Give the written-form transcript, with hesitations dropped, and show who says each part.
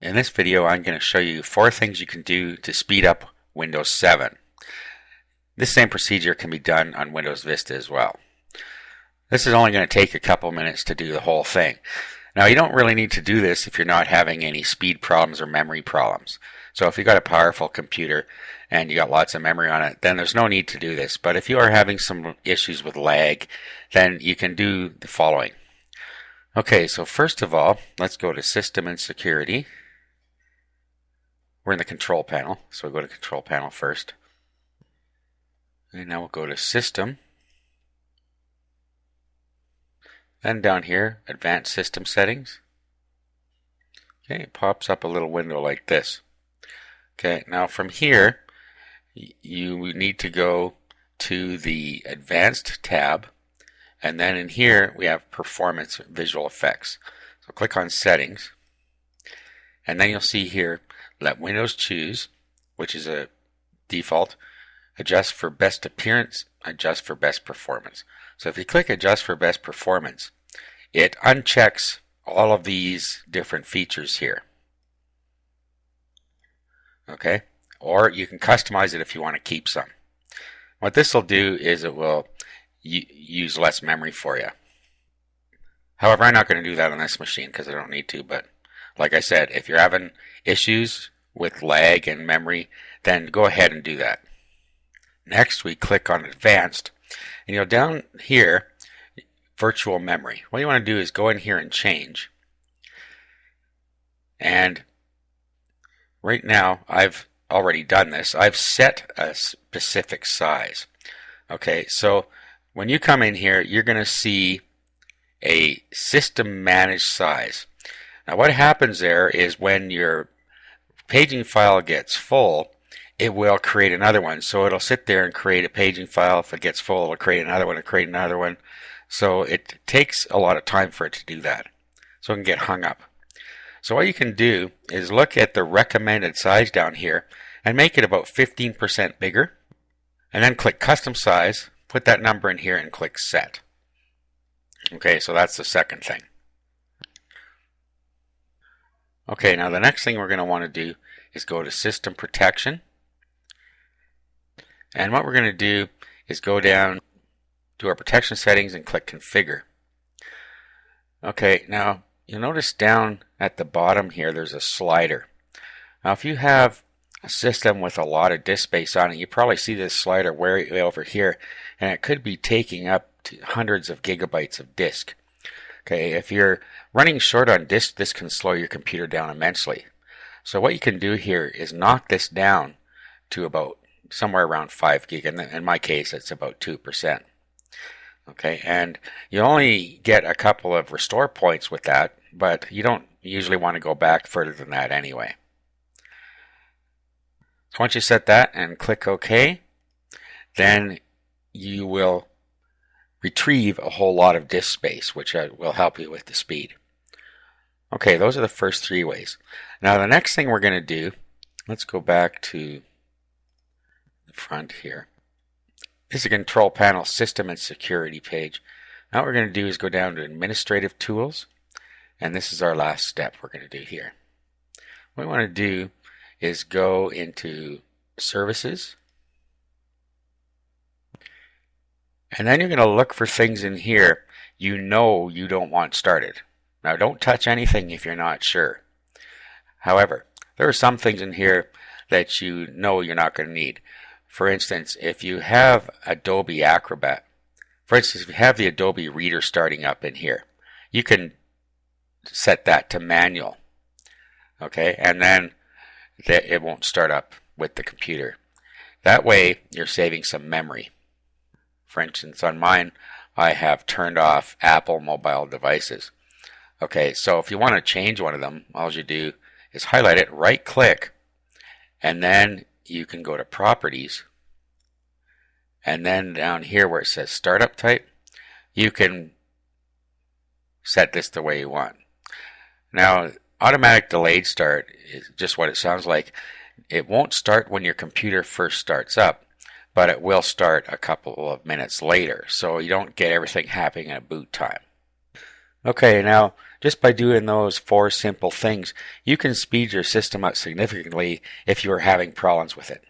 Speaker 1: In this video, I'm going to show you 4 things you can do to speed up Windows 7. This same procedure can be done on Windows Vista as well. This is only going to take a couple minutes to do the whole thing. Now, you don't really need to do this if you're not having any speed problems or memory problems. So if you've got a powerful computer and you got lots of memory on it, then there's no need to do this. But if you are having some issues with lag, then you can do the following. Okay, so first of all, let's go to System and Security. We're in the Control Panel, so we'll go to Control Panel first. And now we'll go to System. Then down here, Advanced System Settings. Okay, it pops up a little window like this. Okay, now from here, you need to go to the Advanced tab, and then in here we have Performance Visual Effects. So click on Settings, and then you'll see here, let Windows choose, which is a default, adjust for best appearance, adjust for best performance. So if you click adjust for best performance, it unchecks all of these different features here. Okay, or you can customize it if you want to keep some. What this will do is it will use less memory for you. However, I'm not going to do that on this machine because I don't need to, but like I said, if you're having issues with lag and memory, then go ahead and do that. Next, we click on Advanced, and down here, Virtual Memory. What you want to do is go in here and change. And right now, I've already done this. I've set a specific size. Okay, so when you come in here, you're going to see a System Managed Size. Now what happens there is when your paging file gets full, it will create another one. So it'll sit there and create a paging file. If it gets full, it'll create another one and create another one. So it takes a lot of time for it to do that. So it can get hung up. So what you can do is look at the recommended size down here and make it about 15% bigger. And then click Custom Size, put that number in here and click Set. Okay, so that's the second thing. Okay, now the next thing we're going to want to do is go to System Protection. And what we're going to do is go down to our protection settings and click Configure. Okay, now you'll notice down at the bottom here there's a slider. Now if you have a system with a lot of disk space on it, you probably see this slider way over here, and it could be taking up to hundreds of gigabytes of disk. Okay, if you're running short on disk, this can slow your computer down immensely. So what you can do here is knock this down to about somewhere around 5 gig. In my case, it's about 2%. Okay, and you only get a couple of restore points with that, but you don't usually want to go back further than that anyway. So once you set that and click OK, then you will retrieve a whole lot of disk space, which will help you with the speed. Okay, those are the first 3 ways. Now the next thing we're going to do, let's go back to the front here. This is a Control Panel System and Security page. Now what we're going to do is go down to Administrative Tools, and this is our last step we're going to do here. What we want to do is go into Services, and then you're going to look for things in here you don't want started. Now don't touch anything if you're not sure. However, there are some things in here that you're not going to need. For instance, if you have Adobe Acrobat, for instance, if you have the Adobe Reader starting up in here, you can set that to manual. Okay, and then it won't start up with the computer. That way, you're saving some memory. For instance, on mine, I have turned off Apple mobile devices. Okay, so if you want to change one of them, all you do is highlight it, right-click, and then you can go to Properties, and then down here where it says Startup Type, you can set this the way you want. Now, automatic delayed start is just what it sounds like. It won't start when your computer first starts up, but it will start a couple of minutes later, so you don't get everything happening at boot time. Okay, now just by doing those four simple things, you can speed your system up significantly if you are having problems with it.